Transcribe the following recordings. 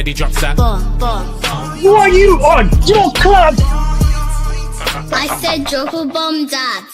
everybody drops that. Who are you on? Your club! I said drop a bomb, Dad.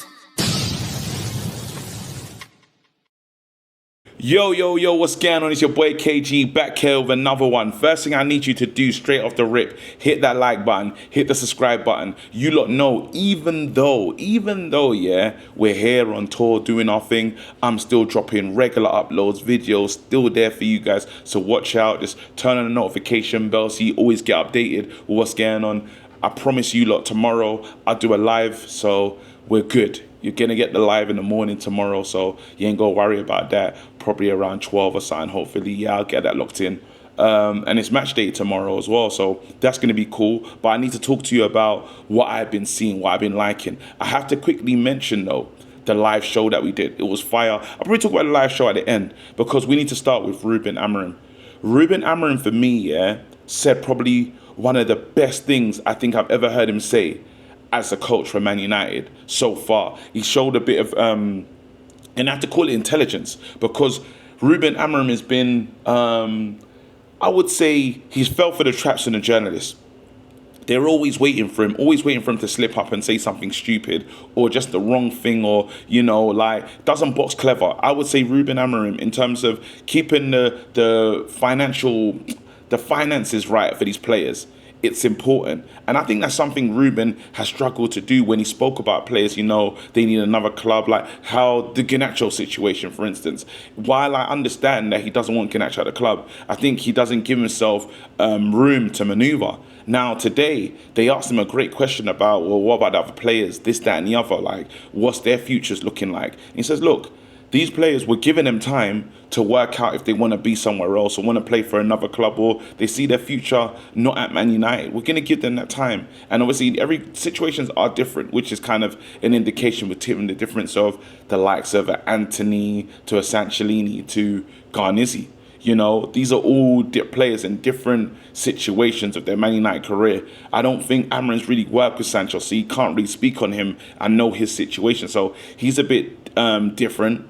Yo, what's going on? It's your boy KG back here with another one. First thing I need you to do straight off the rip, hit that like button, hit the subscribe button. You lot know, even though, yeah, we're here on tour doing our thing, I'm still dropping regular uploads, videos, still there for you guys. So watch out, just turn on the notification bell so you always get updated with what's going on. I promise you lot, tomorrow I'll do a live, so we're good. You're going to get the live in the morning tomorrow, so you ain't going to worry about that. Probably around 12 or something, hopefully. Yeah, I'll get that locked in. And it's match day tomorrow as well, so that's going to be cool. But I need to talk to you about what I've been seeing, what I've been liking. I have to quickly mention, though, the live show that we did. It was fire. I'll probably talk about the live show at the end, because we need to start with Rúben Amorim. Rúben Amorim, for me, yeah, said probably one of the best things I think I've ever heard him say as a coach for Man United so far. He showed a bit of, and I have to call it intelligence, because Rúben Amorim has been, I would say, he's fell for the traps of the journalists. They're always waiting for him to slip up and say something stupid or just the wrong thing, or, you know, like, doesn't box clever. I would say Rúben Amorim, in terms of keeping the finances right for these players, it's important. And I think that's something Ruben has struggled to do when he spoke about players, you know, they need another club, like how the Garnacho situation, for instance. While I understand that he doesn't want Garnacho at the club, I think he doesn't give himself room to maneuver. Now, today, they asked him a great question about, well, what about the other players, this, that, and the other? Like, what's their futures looking like? And he says, look, these players, were giving them time to work out if they want to be somewhere else or want to play for another club, or they see their future not at Man United. We're going to give them that time. And obviously, every situations are different, which is kind of an indication with the difference of the likes of an Antony to a Sancho to Garnacho. You know, these are all players in different situations of their Man United career. I don't think Amorim's really worked with Sancho, so you can't really speak on him and know his situation. So he's a bit different.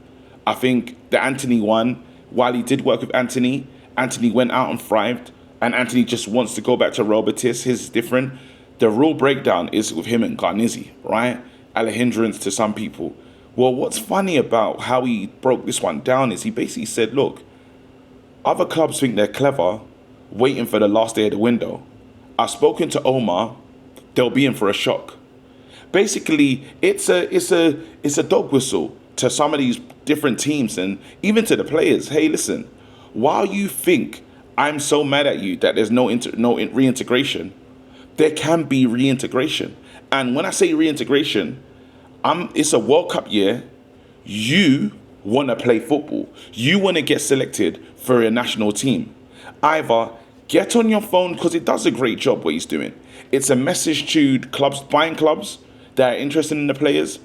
I think the Antony one, while he did work with Antony went out and thrived, and Antony just wants to go back to Real Betis. His is different. The real breakdown is with him and Garnacho, right? A hindrance to some people. Well, what's funny about how he broke this one down is he basically said, look, other clubs think they're clever, waiting for the last day of the window. I've spoken to Omar, they'll be in for a shock. Basically, it's a dog whistle to some of these different teams and even to the players. Hey, listen, while you think I'm so mad at you that there's no reintegration, there can be reintegration. And when I say reintegration, it's a World Cup year. You want to play football. You want to get selected for a national team. Either get on your phone, because it does a great job what he's doing. It's a message to clubs, buying clubs that are interested in the players.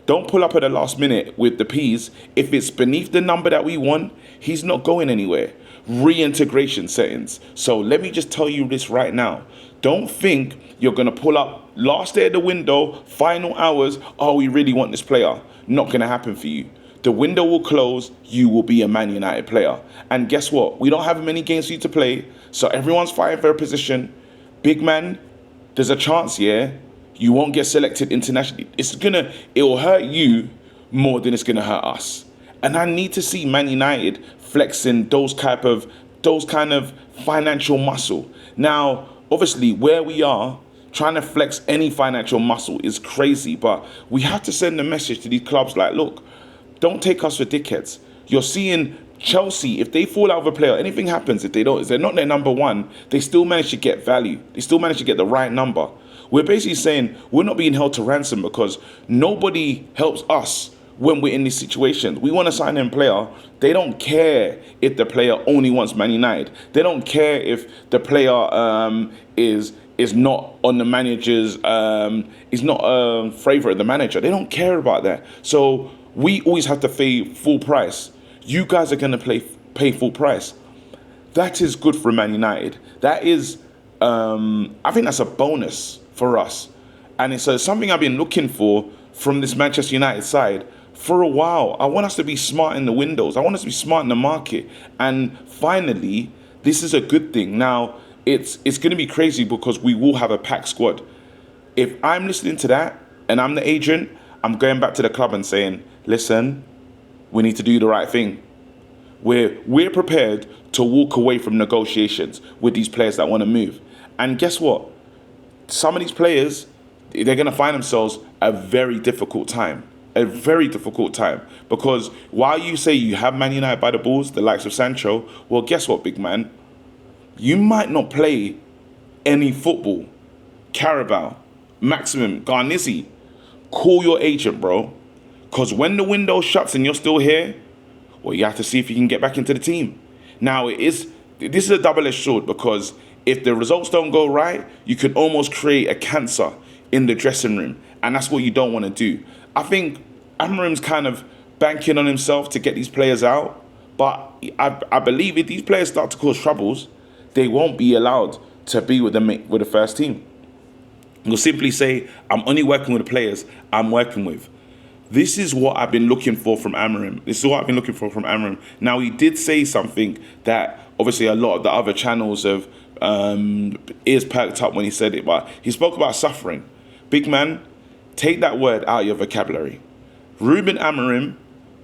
Don't pull up at the last minute with the P's. If it's beneath the number that we want, he's not going anywhere. Reintegration settings. So let me just tell you this right now. Don't think you're going to pull up last day of the window, final hours, oh, we really want this player. Not going to happen for you. The window will close, you will be a Man United player. And guess what? We don't have many games for you to play, so everyone's fighting for a position. Big man, there's a chance, yeah, you won't get selected internationally. It will hurt you more than it's gonna hurt us. And I need to see Man United flexing those kind of financial muscle. Now, obviously, where we are, trying to flex any financial muscle is crazy, but we have to send a message to these clubs like, look, don't take us for dickheads. You're seeing Chelsea, if they fall out of a player, anything happens, if they're not their number one, they still manage to get value. They still manage to get the right number. We're basically saying we're not being held to ransom because nobody helps us when we're in these situations. We want to sign in a player. They don't care if the player only wants Man United. They don't care if the player is not on the manager's, is not a favourite of the manager. They don't care about that. So we always have to pay full price. You guys are going to pay full price. That is good for Man United. That is, I think that's a bonus for us. And it's something I've been looking for from this Manchester United side for a while. I want us to be smart in the windows. I want us to be smart in the market. And finally, This is a good thing. Now, it's going to be crazy because we will have a packed squad. If I'm listening to that and I'm the agent, I'm going back to the club and saying, listen, we need to do the right thing. We're prepared to walk away from negotiations with these players that want to move. And guess what? Some of these players, they're going to find themselves a very difficult time. A very difficult time. Because while you say you have Man United by the balls, the likes of Sancho, well, guess what, big man? You might not play any football. Carabao, Maximum, Garnacho. Call your agent, bro. Because when the window shuts and you're still here, well, you have to see if you can get back into the team. Now, this is a double-edged sword because if the results don't go right, you could almost create a cancer in the dressing room. And that's what you don't want to do. I think Amorim's kind of banking on himself to get these players out. But I believe if these players start to cause troubles, they won't be allowed to be with the first team. You'll simply say, I'm only working with the players I'm working with. This is what I've been looking for from Amorim. Now, he did say something that obviously a lot of the other channels have ears perked up when he said it, but he spoke about suffering. Big man, take that word out of your vocabulary. Rúben Amorim,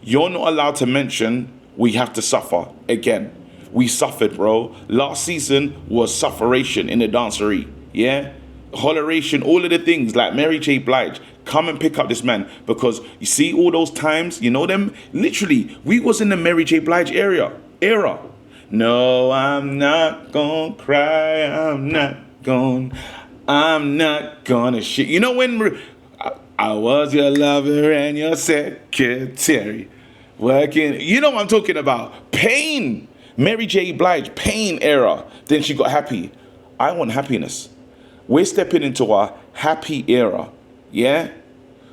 you're not allowed to mention we have to suffer again. We suffered, bro. Last season was sufferation in the dancery, yeah? Holleration, all of the things like Mary J. Blige. Come and pick up this man because you see all those times, you know them? Literally, we was in the Mary J. Blige era. No, I'm not gonna cry, I'm not gonna shit. You know when I was your lover and your secretary working, you know what I'm talking about. Pain. Mary J. Blige, pain era. Then she got happy. I want happiness. We're stepping into a happy era, yeah?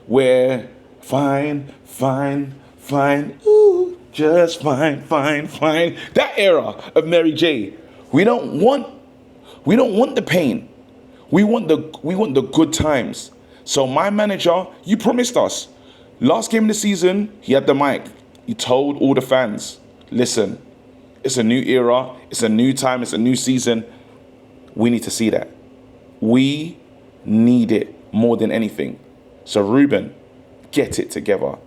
Where fine, ooh, just fine. That era of Mary J. We don't want the pain. We want the good times. So my manager, you promised us. Last game of the season, he had the mic. He told all the fans, listen, it's a new era, it's a new time, it's a new season. We need to see that. We need it more than anything. So Ruben, get it together.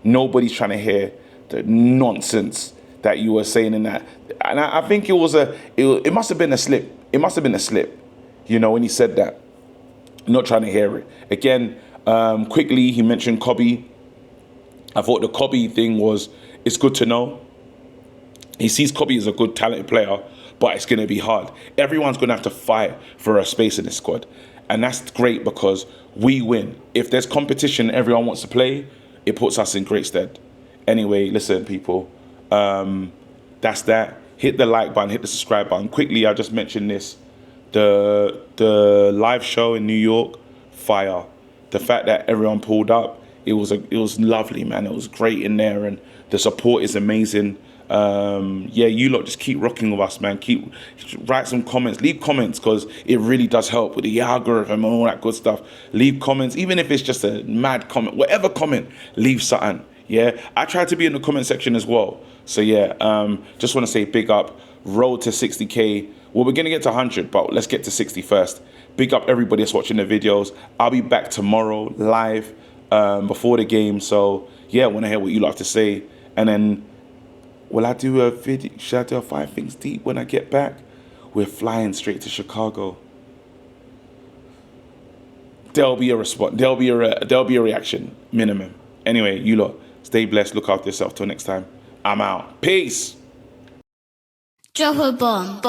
Nobody's trying to hear the nonsense that you were saying in that. And I think it must have been a slip. It must have been a slip, you know, when he said that. Not trying to hear it. Again, quickly, he mentioned Kobe. I thought the Kobe thing it's good to know. He sees Kobe as a good, talented player, but it's going to be hard. Everyone's going to have to fight for a space in the squad. And that's great because we win. If there's competition, everyone wants to play, it puts us in great stead. Anyway, listen, people, that's that. Hit the like button, hit the subscribe button. Quickly, I just mentioned this. The live show in New York, fire. The fact that everyone pulled up, it was lovely, man. It was great in there, and the support is amazing. Yeah, you lot just keep rocking with us, man. Write some comments, leave comments, because it really does help with the algorithm and all that good stuff. Leave comments, even if it's just a mad comment, whatever comment, leave something. Yeah, I try to be in the comment section as well. So yeah, just want to say big up. Road to 60k. Well, we're gonna get to 100, but let's get to 60 first. Big up everybody that's watching the videos. I'll be back tomorrow live before the game. So yeah, I want to hear what you like to say, and then. Will I do a video? Should I do a 5 things deep when I get back? We're flying straight to Chicago. There'll be a response. There'll be a reaction, minimum. Anyway, you lot, stay blessed. Look after yourself. Till next time. I'm out. Peace. Drop a bomb.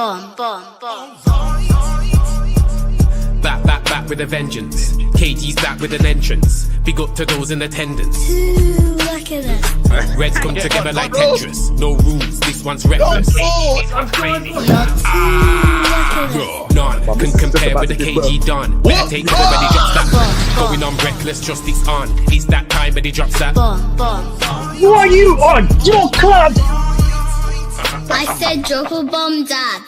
Back with a vengeance. KG's back with an entrance. Big up to those in attendance. Ooh, look at us. Reds come together like Tetris. No rules, this one's reckless. None can compare with the KG Don. Better take cover when he drops that. Going on reckless, just it's on. It's that time when he drops that. Who are you on your club? I said drop a bomb, Dad.